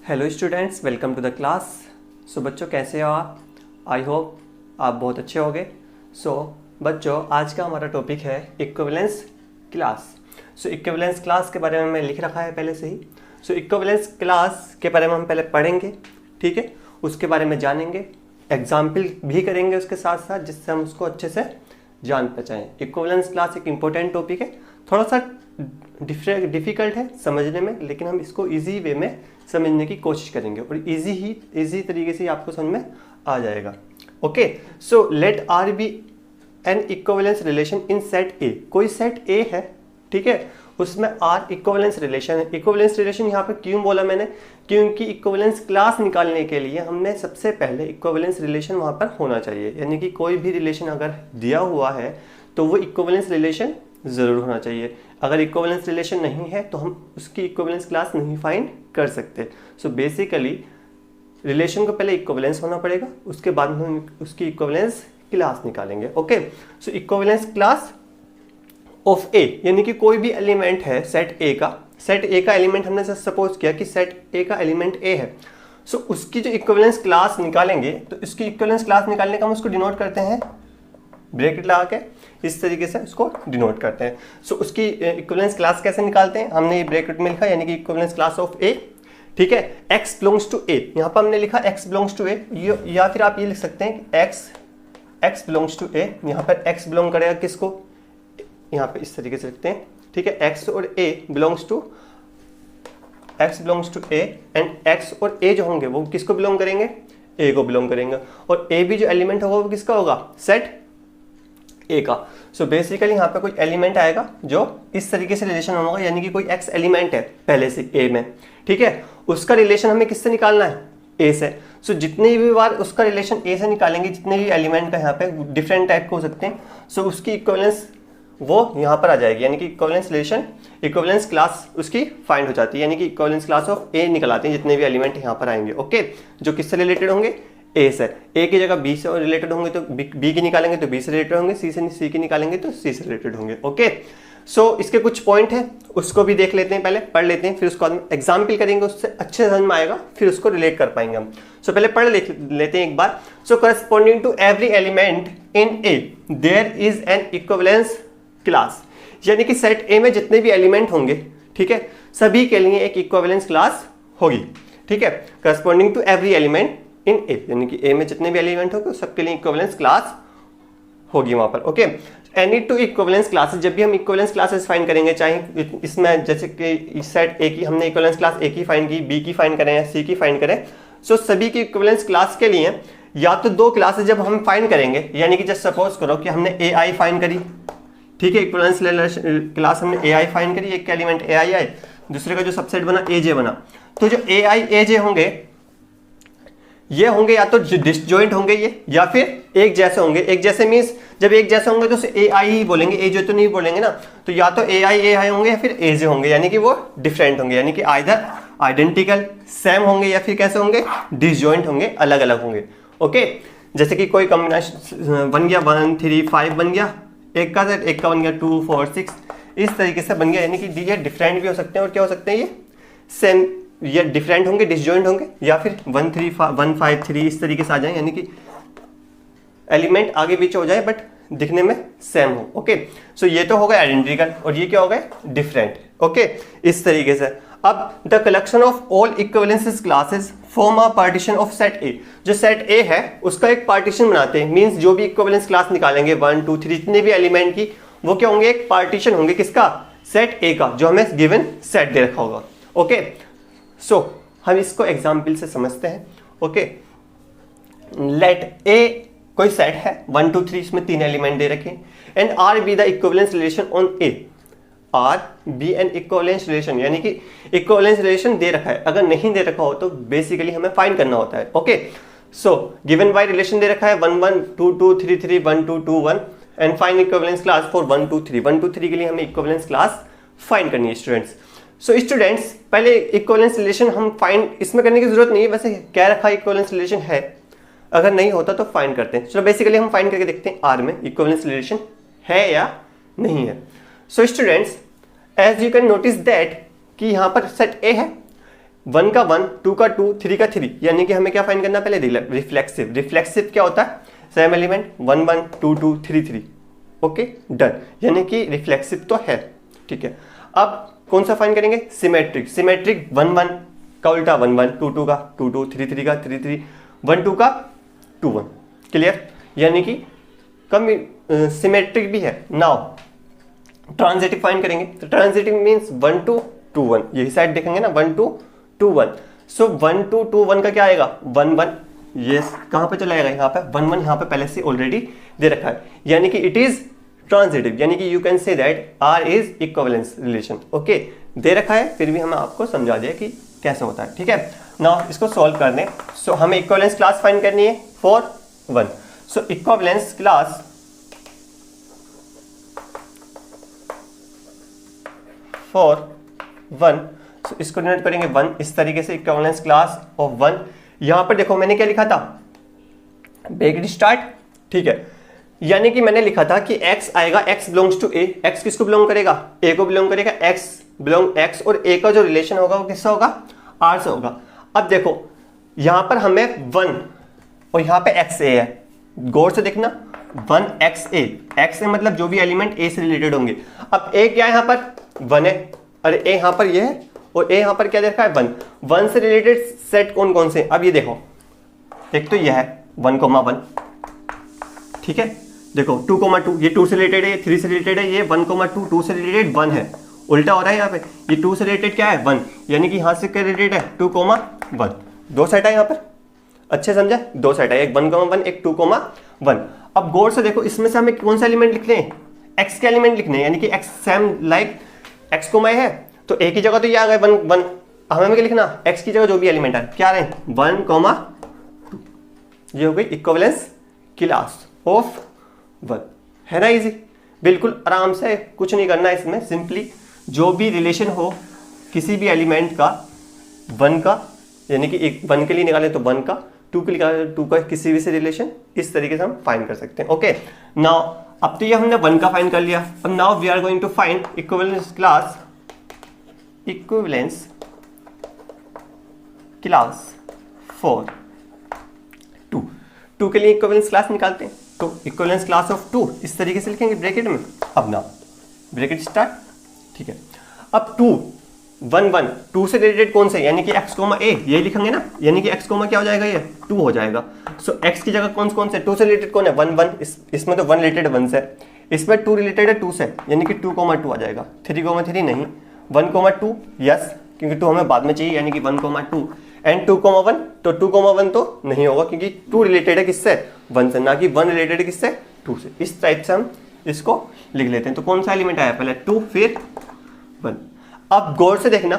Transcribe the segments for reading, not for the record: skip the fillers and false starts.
Hello students, welcome to the class. So बच्चों, कैसे हो आप? आई होप आप बहुत अच्छे होंगे। सो बच्चों, आज का हमारा टॉपिक है इक्विवेलेंस क्लास। सो इक्विवेलेंस क्लास के बारे में मैं लिख रखा है पहले से ही। सो इक्विवेलेंस क्लास के बारे में हम पहले पढ़ेंगे, ठीक है, उसके बारे में जानेंगे, एग्जाम्पल भी करेंगे उसके साथ साथ, जिससे हम उसको अच्छे से जान पाएँ। इक्विवेलेंस क्लास एक इम्पोर्टेंट टॉपिक है, थोड़ा सा डिफ़िकल्ट है समझने में, लेकिन हम इसको इजी वे में समझने की कोशिश करेंगे और इजी तरीके से आपको समझ में आ जाएगा। Okay, so let R be an equivalence relation in set A. कोई सेट ए है, ठीक है, उसमें आर इक्विवेलेंस रिलेशन है। इक्विवेलेंस रिलेशन यहाँ पे क्यों बोला मैंने? क्योंकि इक्विवेलेंस क्लास निकालने के लिए हमने सबसे पहले इक्विवेलेंस रिलेशन वहाँ पर होना चाहिए। यानी कि कोई भी रिलेशन अगर दिया हुआ है तो वो इक्विवेलेंस रिलेशन ज़रूर होना चाहिए। अगर इक्विवेलेंस रिलेशन नहीं है तो हम उसकी इक्विवेलेंस क्लास नहीं फाइंड कर सकते। सो बेसिकली रिलेशन को पहले इक्विवेलेंस होना पड़ेगा, उसके बाद हम उसकी इक्विवेलेंस क्लास निकालेंगे। Okay, so equivalence class of A, यानी कि कोई भी एलिमेंट है सेट ए का। सेट ए का एलिमेंट हमने सपोज किया कि सेट ए का एलिमेंट ए है। सो उसकी जो इक्विवेलेंस क्लास निकालेंगे, तो इसकी इक्विवेलेंस क्लास निकालने का हम उसको डिनोट करते हैं ब्रैकेट लगा के, इस तरीके से उसको डिनोट करते हैं। सो उसकी इक्विवेलेंस क्लास कैसे निकालते हैं? हमने ये ब्रैकेट में लिखा, यानी कि इक्विवेलेंस क्लास ऑफ ए, ठीक है, x बिलोंग्स टू ए। यहाँ पर हमने लिखा x बिलोंग्स टू ए, या फिर आप ये लिख सकते हैं कि x बिलोंग्स टू ए। यहाँ पर x बिलोंग करेगा किसको? यहाँ पे इस तरीके से लिखते हैं, ठीक है, x और a belongs to A, and x और a जो होंगे वो किसको बिलोंग करेंगे? a को बिलोंग करेंगे। और a भी जो एलिमेंट होगा वो किसका होगा? सेट ए का। सो बेसिकली यहाँ पे कोई एलिमेंट आएगा जो इस तरीके से रिलेशन होगा, यानी कि कोई x एलिमेंट है पहले से ए में, ठीक है, उसका रिलेशन हमें किससे निकालना है? ए से। सो जितनी भी बार उसका रिलेशन ए से निकालेंगे, जितने भी एलिमेंट का यहाँ पे डिफरेंट टाइप के हो सकते हैं, सो उसकी इक्विवेलेंस वो यहाँ पर आ जाएगी, यानी कि इक्विवेलेंस रिलेशन, इक्विवेलेंस क्लास उसकी फाइंड हो जाती है, यानी कि इक्विवेलेंस क्लास ऑफ ए निकलाते हैं जितने भी एलिमेंट यहाँ पर आएंगे। ओके, जो किससे रिलेटेड होंगे? ए से। ए की जगह बी से रिलेटेड होंगे तो बी की निकालेंगे तो बी से रिलेटेड होंगे, सी से सी की निकालेंगे तो सी से रिलेटेड होंगे। ओके, सो इसके कुछ पॉइंट है, उसको भी देख लेते हैं, पहले पढ़ लेते हैं, फिर उसको एग्जाम्पल करेंगे, उससे अच्छे समझ में आएगा, फिर उसको रिलेट कर पाएंगे हम। सो पहले पढ़ लेते हैं एक बार। So corresponding to every element in A there is an equivalence class, यानी कि सेट ए में जितने भी एलिमेंट होंगे, ठीक है, सभी के लिए एक इक्विवेलेंस क्लास होगी, ठीक है, corresponding to every element in A, यानी कि ए में जितने भी एलिमेंट होंगे सबके लिए इक्विवेलेंस क्लास होगी वहां पर। Okay, any two equivalence classes, जब भी हम इक्विवेलेंस क्लासेस फाइंड करेंगे, चाहे इसमें जैसे कि सेट ए की हमने इक्विवेलेंस क्लास ए की फाइंड की, बी की फाइंड करें या सी की फाइंड करें, सो सभी की इक्विवेलेंस क्लास के लिए या तो दो क्लासेस जब हम फाइंड करेंगे, यानी कि जस्ट सपोज करो कि हमने ए आई फाइंड करी, ठीक है, इक्विवेलेंस क्लास हमने ए आई फाइंड करी, एक एलिमेंट ए आई आई, दूसरे का जो सबसेट बना ए जे बना, तो जो ए आई ए जे होंगे ये होंगे या तो डिसजॉइंट होंगे ये, या फिर एक जैसे होंगे। एक जैसे मींस जब एक जैसे होंगे तो ए आई ही बोलेंगे, ए जो तो नहीं बोलेंगे ना, तो या तो ए आई होंगे या फिर ए जे होंगे, यानी कि वो डिफरेंट होंगे, यानी कि आइदर आइडेंटिकल सेम होंगे या फिर कैसे होंगे? डिसजॉइंट होंगे, अलग अलग होंगे। ओके, जैसे कि कोई कॉम्बिनेशन बन गया 1 3 5 बन गया, एक का सेट, एक का बन गया 2 4 6, इस तरीके से बन गया, यानी कि ये डिफरेंट भी हो सकते हैं और क्या हो सकते हैं, ये सेम, ये डिफरेंट होंगे, डिसजॉइंट होंगे, या फिर 1 3 1 5 3 इस तरीके से आ जाए, यानी कि एलिमेंट आगे पीछे हो जाए बट दिखने में सेम हो। ओके, सो ये तो हो गया आइडेंटिकल, और ये क्या हो गए? डिफरेंट। ओके, इस तरीके से। अब the collection of all equivalence classes form a partition of set ए। जो सेट ए है उसका एक पार्टीशन बनाते हैं, मींस जो भी इक्विवेलेंस क्लास निकालेंगे 1 2 3 जितने भी एलिमेंट की, वो क्या होंगे? एक पार्टीशन होंगे, किसका? सेट ए का, जो हमें गिवन सेट दे रखा होगा। ओके, सो हम इसको एग्जाम्पल से समझते हैं। ओके, लेट ए कोई सेट है 1 2 3, इसमें 3 एलिमेंट दे रखे, and R be the equivalence relation on A. R be an equivalence relation, यानी कि इक्विवेलेंस रिलेशन दे रखा है, अगर नहीं दे रखा हो तो बेसिकली हमें फाइंड करना होता है। Okay, so given by relation दे रखा है 1 1 2 2 3 3 1 2 2 1, and find equivalence class for 1 2 3। 1 2 3 के लिए हमें इक्विवेलेंस क्लास फाइंड करनी है स्टूडेंट्स। सो स्टूडेंट्स, पहले इक्विवेलेंस रिलेशन हम फाइंड इसमें करने की जरूरत नहीं है, वैसे क्या रखा इक्विवेलेंस रिलेशन है, अगर नहीं होता तो फाइंड करते हैं। चलो बेसिकली हम फाइंड करके देखते हैं आर में इक्विवेलेंस रिलेशन है या नहीं है। So students, as you can notice that कि यहाँ पर सेट ए है, 1 का 1, 2 का 2, 3 का 3, यानी कि हमें क्या फाइंड करना पहले, रिफ्लेक्सिव। रिफ्लेक्सिव क्या होता है, सेम एलिमेंट 1 1 2 2 3 3, ओके डन, यानी कि रिफ्लेक्सिव तो है, ठीक है। अब कौन सा फाइंड करेंगे, सिमेट्रिक। सिमेट्रिक 1 1 का उल्टा 1 1, 2 2 का 2 2, 3 3 का 3 3, 1 2 का 2 1, क्लियर, यानी कि कम सिमेट्रिक भी है। नाउ ट्रांजिटिव फाइंड करेंगे, तो ट्रांजिटिव मींस 1 2 2 1, यही साइड देखेंगे ना, 1 2 2 1, सो 1 2 2 1 का क्या आएगा 1 1, ये कहां पे चला जाएगा, यहाँ पे 1 1 यहाँ पे पहले से ऑलरेडी दे रखा है, यानी कि इट इज ट्रांजिटिव, यानी कि you can say that R is equivalence relation, okay दे रखा है, फिर भी हम आपको समझा दिया कि कैसे होता है, ठीक है। नाउ इसको सॉल्व करने, सो हमें इक्विवेलेंस क्लास फाइंड करनी है for 1, so equivalence class for 1, so इसको डिनोट करेंगे 1 इस तरीके से, इक्विवेलेंस क्लास ऑफ 1। यहां पर देखो मैंने क्या लिखा था, ब्रैकेट स्टार्ट, ठीक है, यानी कि मैंने लिखा था कि x आएगा, x belongs to a, x किसको बिलोंग करेगा, a को बिलोंग करेगा, x और a का जो रिलेशन होगा वो किससे होगा, r से होगा। अब देखो यहां पर हमें 1 और यहां पे xa है, गौर से देखना 1xa, xa मतलब जो भी एलिमेंट a से रिलेटेड होंगे। अब a क्या है यहाँ पर 1 है, अरे a यहाँ पर ये है, और a यहाँ पर क्या देखा है 1, 1 से रिलेटेड सेट कौन कौन से, अब ये देखो, एक तो यह है 1 1, ठीक है, देखो 2 2, ये 2 से रिलेटेड है, ये 3 से रिलेटेड है, ये 1 2, 2 से रिलेटेड 1 है, उल्टा हो रहा है यहाँ पे, ये 2 से रिलेटेड क्या है 1, यानी कि यहाँ से क्या रिलेटेड है 2 1, दो सेट है यहाँ पर, अच्छे समझा, दो सेट है, एक 1 1 एक 2 1। अब गौर से देखो इसमें से हमें कौन सा एलिमेंट लिखने हैं, x के एलिमेंट लिखने हैं, यानी कि x सेम लाइक x को है, तो a की जगह तो ये आ गए 1 1, हमें क्या लिखना, x की जगह जो भी एलिमेंट है क्या रहे 1 2, ये हो गई इक्विवेलेंस क्लास ऑफ 1, है ना, इजी, बिल्कुल आराम से, कुछ नहीं करना इसमें, सिंपली जो भी रिलेशन हो किसी भी एलिमेंट का 1 का, यानी कि एक 1 के लिए निकाले तो 1 का, 2 के लिए निकाले तो 2 का, किसी भी से रिलेशन इस तरीके से हम फाइंड कर सकते हैं, ओके। नाउ अब तो ये हमने 1 का फाइंड कर लिया, अब now we are going to find equivalence class for 2 के लिए इक्विवेलेंस क्लास निकालते हैं, तो इक्विवेलेंस क्लास ऑफ 2 इस तरीके से लिखेंगे ब्रैकेट में। अब ना ब्रैकेट स्टार्ट, ठीक है, अब 2 1 1, 2 से रिलेटेड कौन से, यानी कि x a, ये लिखेंगे ना, यानी कि x क्या हो जाएगा, ये 2 हो जाएगा। सो x की जगह कौन से 2 से रिलेटेड कौन है 1 1, इसमें तो 1 रिलेटेड 1 से, इसमें 2 रिलेटेड है 2 से, यानी कि 2 2 आ जाएगा, 3 3 नहीं, 1 2 यस, क्योंकि 2 हमें बाद में चाहिए, यानी कि 1 2 एंड 2 1, तो 2 1 तो नहीं होगा, क्योंकि 2 रिलेटेड है किससे 1 से, ना कि 1 रिलेटेड है किससे 2 से। इस टाइप से हम इसको लिख लेते हैं। तो कौन सा एलिमेंट आया पहले 2 फिर 1। अब गौर से देखना,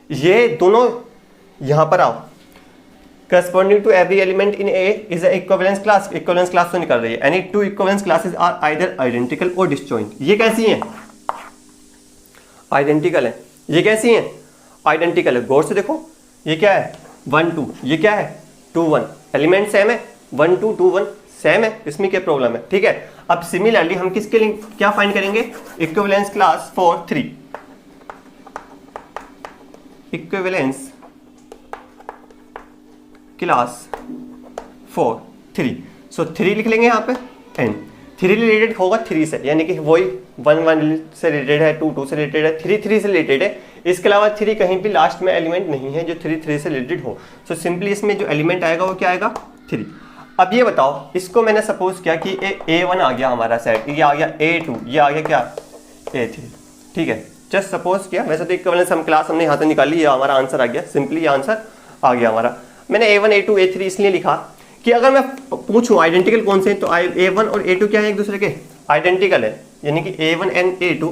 ये दोनों यहां पर आओ, corresponding to every element in A is an equivalence class, equivalence class तो निकल रही है, any two equivalence classes are either identical or disjoint। ये कैसी हैं, आइडेंटिकल है, ये कैसी हैं, आइडेंटिकल है। गौर से देखो, ये क्या है 1 2, ये क्या है 2 1, एलिमेंट सेम है, 1 2 2 1 सेम है, इसमें क्या प्रॉब्लम है, ठीक है। अब सिमिलरली हम किसके लिए क्या फाइंड करेंगे, equivalence class for 3, equivalence class for 3, सो 3 लिख लेंगे यहाँ पे, एंड 3 रिलेटेड होगा 3 से, यानी कि वही 1 1 से रिलेटेड है, 2 2 से रिलेटेड है, 3 3 से रिलेटेड है, इसके अलावा 3 कहीं भी लास्ट में एलिमेंट नहीं है जो 3 3 से रिलेटेड हो। सो सिंपली इसमें जो एलिमेंट आएगा वो क्या आएगा 3। अब ये बताओ, इसको मैंने सपोज किया कि A1 आ गया हमारा सेट, ये आ गया A2, ये आ गया क्या A3, ठीक है, जस्ट सपोज किया। वैसे तो इक्विवेलेंस हम क्लास हमने यहाँ से निकाली, ये हमारा आंसर आ गया, सिंपली ये आंसर आ गया हमारा। मैंने A1 A2 A3 इसलिए लिखा कि अगर मैं पूछूं आइडेंटिकल कौन से हैं, तो A1 और A2 क्या है, एक दूसरे के आइडेंटिकल है, यानी कि A1 and A2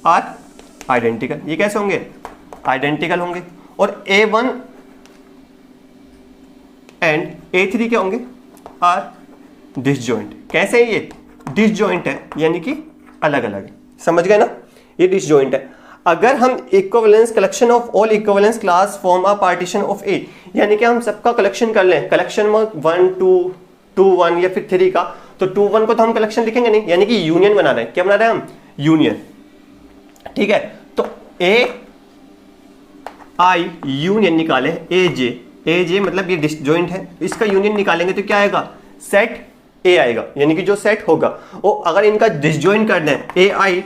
are identical. ये कैसे होंगे, आइडेंटिकल होंगे। और A1 एंड A3 क्या होंगे, आर डिसजॉइंट। कैसे है ये, डिसजॉइंट है, यानी कि अलग अलग है, समझ गए ना, ये डिसजॉइंट है। अगर हम equivalence collection of all equivalence class form a partition of A, यानी कि हम सबका कलेक्शन कर लें, कलेक्शन में 1 2 2 1 या फिर 3 का, तो 2 1 को तो हम कलेक्शन लिखेंगे नहीं, यानी कि यूनियन बना रहे हैं। क्या बना रहे हैं हम, यूनियन, ठीक है। तो ए आई यूनियन निकाले ए जे मतलब ये डिसजॉइंट है, इसका यूनियन निकालेंगे तो क्या आएगा, सेट ए आएगा, यानी कि जो सेट होगा वो अगर इनका डिसजॉइंट करना है ए आई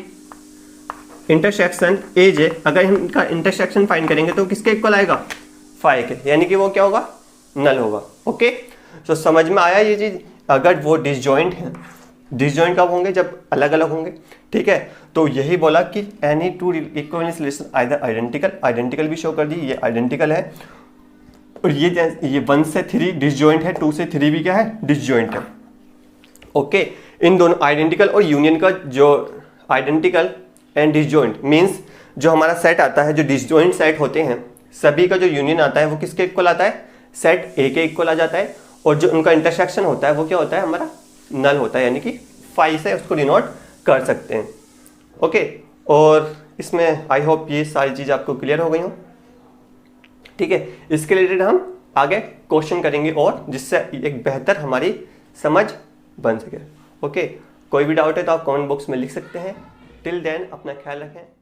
इंटरसेक्शन ए जे, अगर इनका इंटरसेक्शन फाइंड करेंगे तो किसके इक्वल आएगा, फाइव के, यानी कि वो क्या होगा, नल होगा। ओके, तो समझ में आया ये चीज। अगर वो डिसजॉइंट है, डिसजॉइंट कब होंगे, जब अलग अलग होंगे, ठीक है। तो यही बोला कि any two equivalence relation either identical, identical भी शो कर दी, ये आइडेंटिकल है, और ये 1 से 3 डिसजॉइंट है, 2 से 3 भी क्या है, डिसजॉइंट है। ओके, इन दोनों आइडेंटिकल और यूनियन का जो आइडेंटिकल एंड डिसजॉइंट मींस जो हमारा सेट आता है, जो डिसजॉइंट सेट होते हैं सभी का जो यूनियन आता है वो किसके इक्वल आता है, सेट ए के इक्वल आ जाता है, और जो उनका इंटरसेक्शन होता है वो क्या होता है, हमारा नल होता है, यानी कि 5 से उसको डिनोट कर सकते हैं। ओके, और इसमें आई होप ये सारी चीज़ आपको क्लियर हो गई हो, ठीक है। इसके रिलेटेड हम आगे क्वेश्चन करेंगे और जिससे एक बेहतर हमारी समझ बन सके। ओके, कोई भी डाउट है तो आप कमेंट बॉक्स में लिख सकते हैं। टिल देन अपना ख्याल रखें।